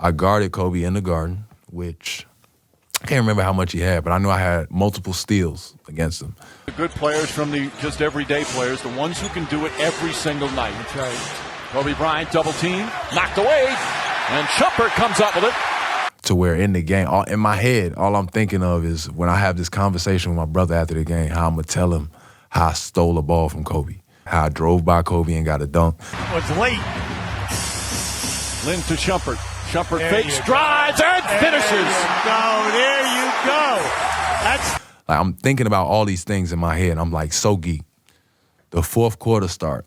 I guarded Kobe in the Garden, which I can't remember how much he had, but I knew I had multiple steals against him. The good players from the just everyday players, the ones who can do it every single night. That's right. Kobe Bryant, double team, knocked away, and Shumpert comes up with it. To where in the game, in my head, all I'm thinking of is when I have this conversation with my brother after the game, how I'm going to tell him how I stole a ball from Kobe, how I drove by Kobe and got a dunk. It was late. Lynn to Shumpert. Shumpert fakes, drives, and finishes. There you go. That's like I'm thinking about all these things in my head. I'm like so geeked. The fourth quarter start.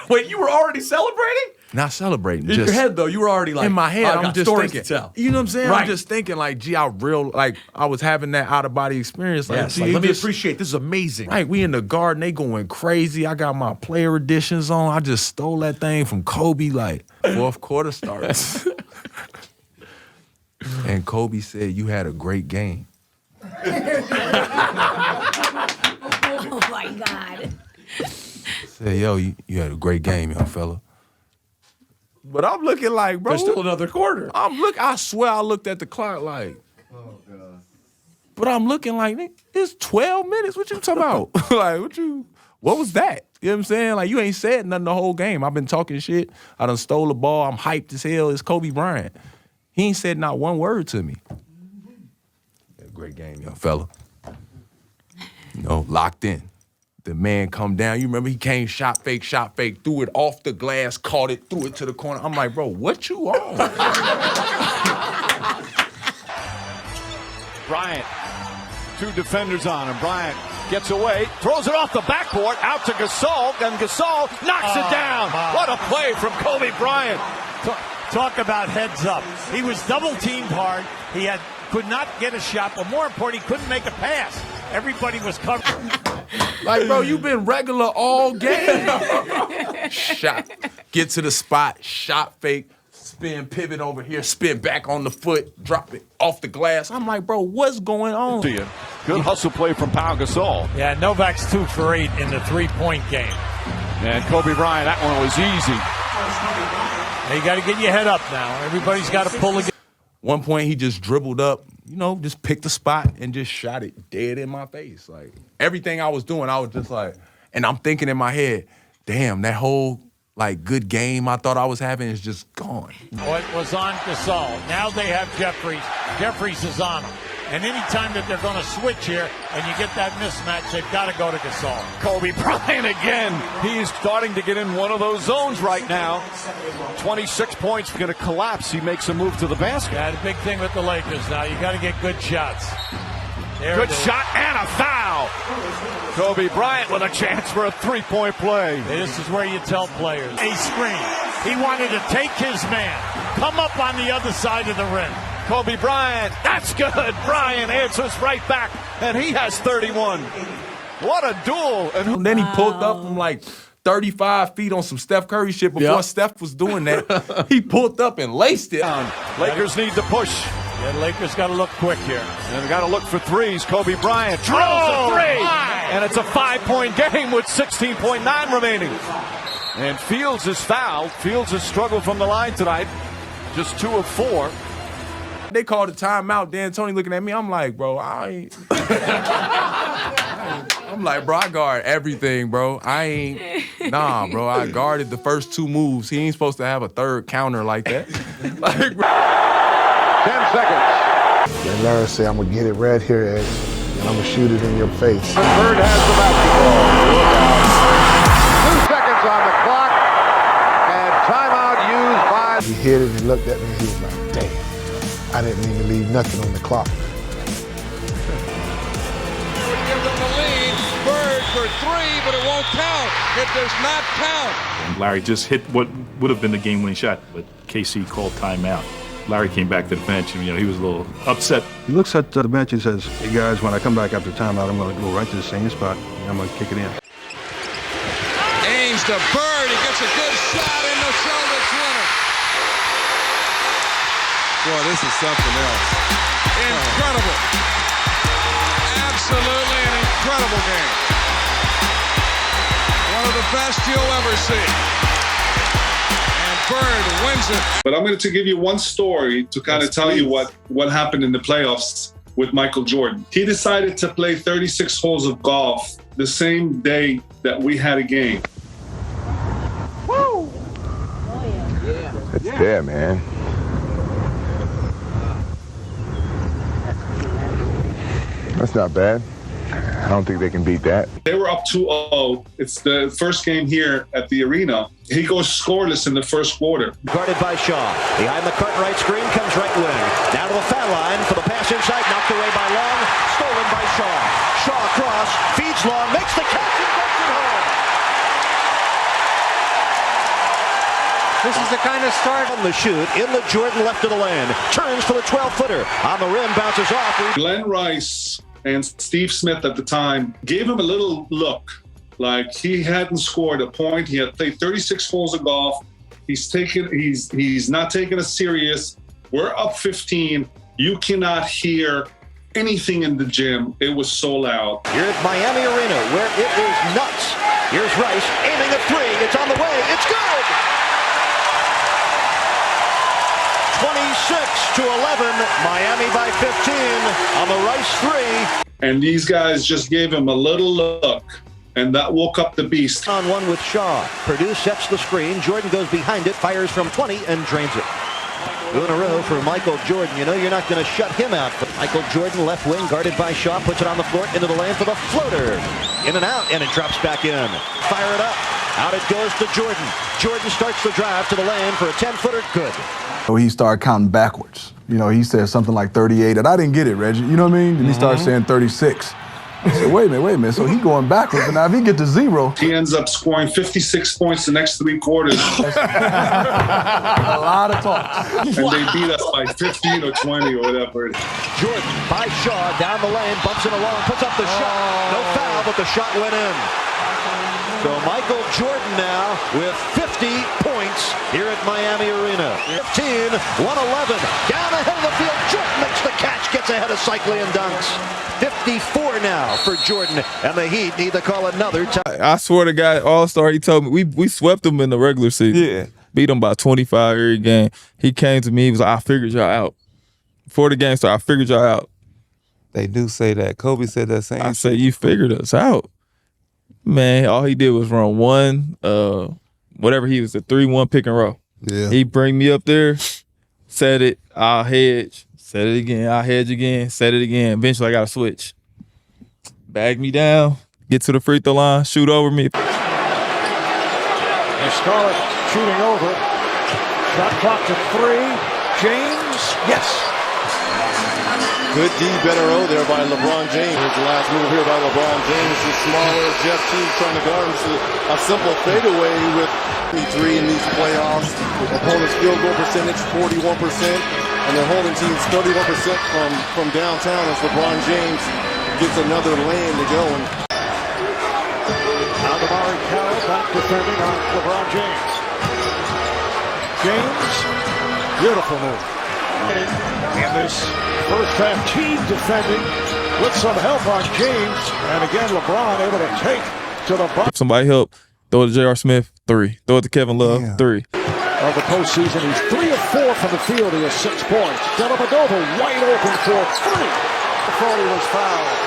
Wait, you were already celebrating? Not celebrating. In your head, though, you were already like, in my head, I'm just thinking. To tell. You know what I'm saying? Right. I'm just thinking like, gee, I was having that out of body experience. Like, Yes, gee, like, let me appreciate. This is amazing. Right, we in the Garden, they going crazy. I got my player editions on. I just stole that thing from Kobe. Like fourth quarter starts, and Kobe said, "You had a great game." Oh my God. Said, "Yo, you had a great game, young fella." But I'm looking like, bro. There's still another quarter. I swear I looked at the clock like. Oh God. But I'm looking like, it's 12 minutes. What you talking about? Like, what was that? You know what I'm saying? Like, you ain't said nothing the whole game. I've been talking shit. I done stole the ball. I'm hyped as hell. It's Kobe Bryant. He ain't said not one word to me. Yeah, great game, young fella. You know, locked in. The man come down. You remember he came, shot fake, threw it off the glass, caught it, threw it to the corner. I'm like, bro, what you on? Bryant, two defenders on him. Bryant gets away, throws it off the backboard, out to Gasol, and Gasol knocks it down. What a play from Kobe Bryant. talk about heads up. He was double teamed hard. He could not get a shot, but more important, he couldn't make a pass. Everybody was covered. Like, bro, you been regular all game. Shot, get to the spot, shot fake, spin, pivot over here, spin back on the foot, drop it off the glass. I'm like, bro, what's going on? Good hustle play from Pau Gasol. Yeah, Novak's 2 for 8 in the 3-point game. And Kobe Bryant, that one was easy. Now you got to get your head up now. Everybody's got to pull again. One point, he just dribbled up, just picked a spot and just shot it dead in my face. Like, everything I was doing, I was just like, and I'm thinking in my head, damn, that whole, good game I thought I was having is just gone. It was on Gasol. Now they have Jeffries. Jeffries is on him. And any time that they're going to switch here and you get that mismatch, they've got to go to Gasol. Kobe Bryant again. He's starting to get in one of those zones right now. 26 points, going to collapse. He makes a move to the basket. Yeah, the big thing with the Lakers now, you got to get good shots. Good shot and a foul. Kobe Bryant with a chance for a 3-point play. This is where you tell players. A screen. He wanted to take his man, come up on the other side of the rim. Kobe Bryant, that's good. Bryant answers right back, and he has 31. What a duel. And then he pulled up from 35 feet on some Steph Curry shit before Steph was doing that. He pulled up and laced it. Lakers need to push. Yeah, the Lakers got to look quick here. And got to look for threes. Kobe Bryant drills a three. And it's a 5-point game with 16.9 remaining. And Fields is fouled. Fields has struggled from the line tonight. Just 2 of 4. They called a timeout. Dan Tony looking at me. I'm like, bro, I'm like, bro, I guard everything, bro. Nah, bro. I guarded the first 2 moves. He ain't supposed to have a third counter like that. 10 seconds. And Larry said, I'm going to get it right here, Ed, and I'm going to shoot it in your face. Bird has the basketball. 2 seconds on the clock, and timeout used by... He hit it and he looked at me and he was like, damn, I didn't even leave nothing on the clock. Gives them the lead. Bird for 3, but it won't count. It does not count. And Larry just hit what would have been the game-winning shot, but KC called timeout. Larry came back to the bench, and he was a little upset. He looks at the bench and says, hey guys, when I come back after timeout, I'm going to go right to the same spot, and I'm going to kick it in. Ames to Bird. He gets a good shot in the Celtics winner. Boy, this is something else. Incredible. Absolutely an incredible game. One of the best you'll ever see. And And Bird wins it. But I'm going to give you one story to kind of tell you what happened in the playoffs with Michael Jordan. He decided to play 36 holes of golf the same day that we had a game. Woo! It's there, man. That's not bad. I don't think they can beat that. They were up 2-0. It's the first game here at the arena. He goes scoreless in the first quarter. Guarded by Shaw. Behind the Cartwright screen comes right wing. Down to the foul line for the pass inside. Knocked away by Long. Stolen by Shaw. Shaw across. Feeds Long. Makes the catch and gets it home. This is the kind of start. On the shoot. In the Jordan left of the lane. Turns for the 12-footer. On the rim. Bounces off. Glenn Rice and Steve Smith at the time gave him a little look. Like he hadn't scored a point. He had played 36 holes of golf. He's not taking us serious. We're up 15. You cannot hear anything in the gym. It was so loud. Here at Miami Arena, where it is nuts. Here's Rice aiming a three. It's on the way. It's good. 26-11. Miami by 15 on the Rice three. And these guys just gave him a little look. And that woke up the beast. On one with Shaw. Purdue sets the screen. Jordan goes behind it, fires from 20, and drains it. 2 in a row for Michael Jordan. You know you're not going to shut him out. But Michael Jordan, left wing, guarded by Shaw, puts it on the floor, into the lane for the floater. In and out, and it drops back in. Fire it up. Out it goes to Jordan. Jordan starts the drive to the lane for a 10-footer. Good. So he started counting backwards. You know, he said something like 38, and I didn't get it, Reggie. You know what I mean? And he started saying 36. I said, wait a minute. So he going backwards, but now if he get to 0. He ends up scoring 56 points the next 3 quarters. A lot of talk. And they beat us by 15 or 20 or whatever. Jordan by Shaw, down the lane, bumps it along, puts up the shot. No foul, but the shot went in. So Michael Jordan now with 50 points here at Miami Arena. 15, 111, down ahead of the field. Jordan makes the catch, gets ahead of Cycli and dunks. 54 now for Jordan, and the Heat need to call another time. I swear to God, All-Star, he told me, we swept them in the regular season. Yeah. Beat them by 25 every game. He came to me, he was like, I figured y'all out. Before the game started, I figured y'all out. They do say that. Kobe said that same I said, you figured us out. Man, all he did was run one, whatever he was, the 3-1 pick and roll. Yeah. He bring me up there, set it, I'll hedge, set it again, I'll hedge again, set it again. Eventually I got to switch. Bag me down, get to the free throw line, shoot over me. And Scarlett shooting over. Shot clock to 3. James, yes. Good D, better O there by LeBron James. Here's the last move here by LeBron James. The smaller Jeff Teague trying to guard him. A simple fadeaway with 3 in these playoffs. Opponent's field goal percentage, 41%. And they're holding teams 31% from downtown as LeBron James gets another lane to go. Now Damari Carroll back defending on LeBron James. James, beautiful move. In this first half, Teague defending with some help on James. And again, LeBron able to take to the bucket. Somebody help. Throw it to J.R. Smith, 3. Throw it to Kevin Love, 3. Of the postseason, he's 3 of 4 from the field. He has 6 points. Dellavedova wide open for 3. Before he was fouled.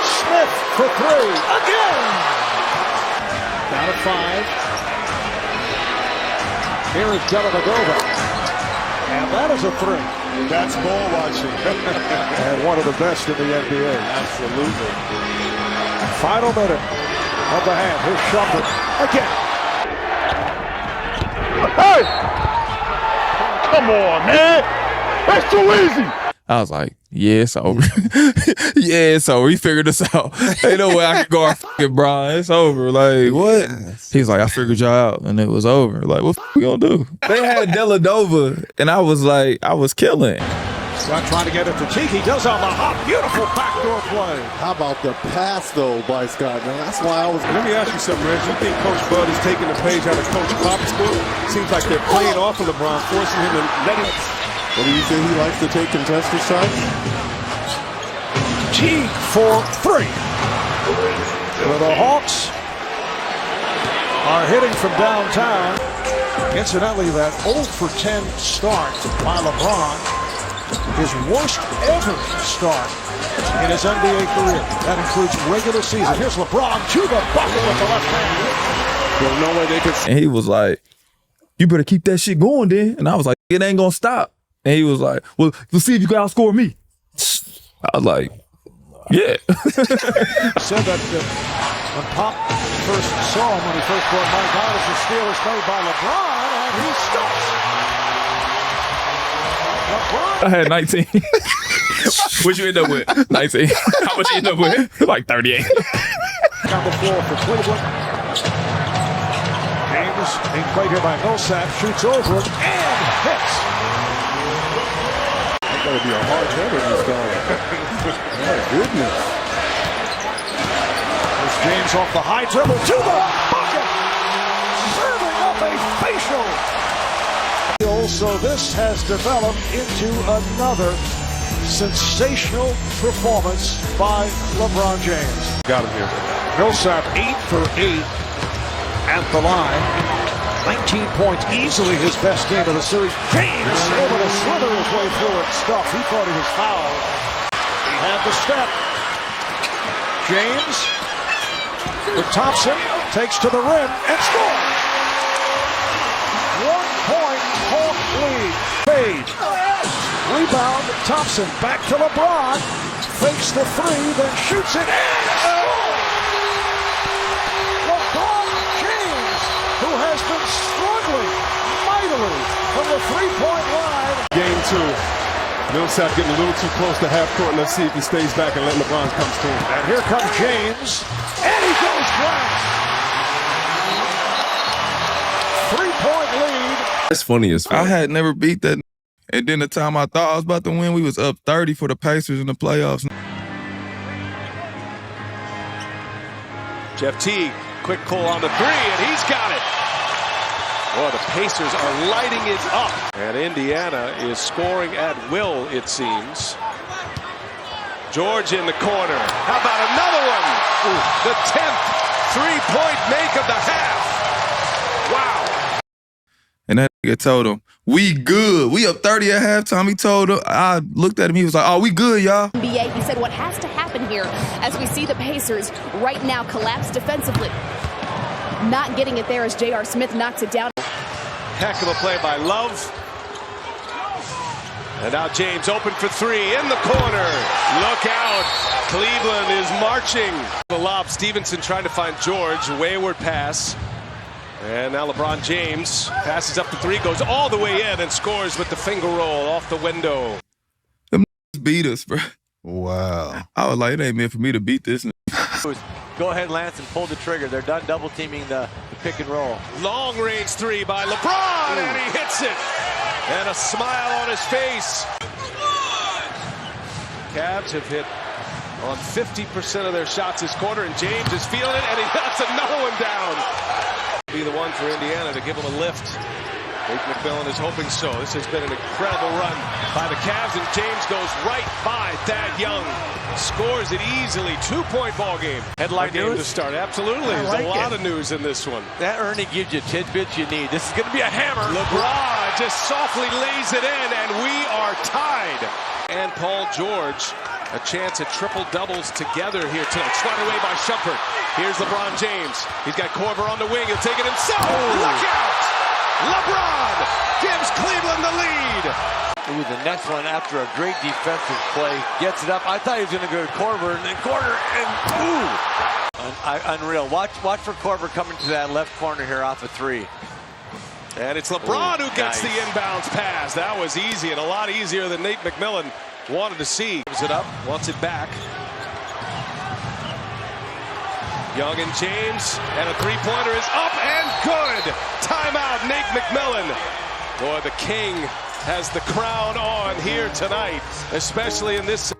Smith for 3. Again! Down to 5. Here is Dellavedova. And that is a 3. That's ball watching. And one of the best in the NBA. Absolutely. Final minute of the half. Here's Shumpert again. Hey! Come on, man. That's too easy. I was like, yeah, it's over. Yeah, it's over. He figured us out. Ain't no way I could guard fucking Bryant. It's over. Like, what? He's like, I figured y'all out, and it was over. Like, what we gonna do? They had Dellavedova, and I was like, I was killing. Scott trying to get it to Teague. He does on the hop. Beautiful backdoor play. How about the pass, though, by Scott? Man, that's why I was... Let me ask you something, Reg. You think Coach Bud is taking the page out of Coach Pop's book? Seems like they're playing off of LeBron, forcing him to let him... What do you think he likes to take contested shots? Teague for 3. For the Hawks. are hitting from downtown. Incidentally, that 0 for 10 start by LeBron, his worst ever start in his NBA career. That includes regular season. Here's LeBron to the bucket with the left hand. There's no way they could. And he was like, "You better keep that shit going, then." And I was like, "It ain't gonna stop." And he was like, "Well, let's see if you can outscore me." I was like, "Yeah." Said that when Pop first saw him, when he first brought Mike out, as the steal is made by LeBron, and he stops. LeBron. I had 19. What'd you end up with? 19. How much you end up with? Like 38. On the floor for Cleveland. James being played here by Millsap, shoots over him and hits. That's going to be a hard header this guy. My goodness. There's James off the high dribble to the bucket. Serving up a facial. So this has developed into another sensational performance by LeBron James. Got him here. Millsap 8 for 8 at the line. 19 points, easily his best game of the series. James able to slither his way through it. Stuff. He thought he was fouled. He had the step. James with Thompson takes to the rim and scores. 1 point Hawk lead. Fade. Rebound. Thompson back to LeBron. Fakes the three, then shoots it and scores. LeBron James, who has been struggling mightily from the three-point line. Game 2. Millsap getting a little too close to half court. Let's see if he stays back and let LeBron come to him. And here comes James, and he goes glass. 3-point lead. That's funny as fuck. I had never beat that. And then the time I thought I was about to win, we was up 30 for the Pacers in the playoffs. Jeff Teague, quick pull on the three, and he's got it. Boy, the Pacers are lighting it up. And Indiana is scoring at will, it seems. George in the corner. How about another one? Ooh, the 10th three-point make of the half. Wow. And that nigga told him, "We good. We up 30 at halftime." He told him, I looked at him, he was like, "Oh, we good, y'all." NBA, he said what has to happen here as we see the Pacers right now collapse defensively. Not getting it there as J.R. Smith knocks it down. Heck of a play by Love. And now James open for three in the corner. Look out. Cleveland is marching. The lob, Stevenson trying to find George. Wayward pass. And now LeBron James passes up the three, goes all the way in and scores with the finger roll off the window. Them beat us, bro. Wow. I was like, it ain't meant for me to beat this. Go ahead, Lance, and pull the trigger. They're done double teaming the pick and roll. Long range three by LeBron, and he hits it. And a smile on his face. Cavs have hit on 50% of their shots this quarter, and James is feeling it, and he knocks another one down. Be the one for Indiana to give him a lift. Nate McMillan is hoping so. This has been an incredible run by the Cavs, and James goes right by Thad Young. Scores it easily. 2-point ball game. Headline game to start. Absolutely. There's a lot of news in this one. That Ernie gives you tidbits you need. This is going to be a hammer. LeBron just softly lays it in, and we are tied. And Paul George, a chance at triple doubles together here tonight. Swung away by Shumpert. Here's LeBron James. He's got Korver on the wing. He'll take it himself. Look out! LeBron gives Cleveland the lead. Ooh, the next one after a great defensive play. Gets it up. I thought he was going to go to Korver in the corner, and ooh! Unreal. Watch for Korver coming to that left corner here off a three. And it's LeBron who gets the inbounds pass. That was easy, and a lot easier than Nate McMillan wanted to see. Gives it up, wants it back. Young and James, and a three-pointer is up and good. Timeout, Nate McMillan. Boy, the king has the crown on here tonight, especially in this.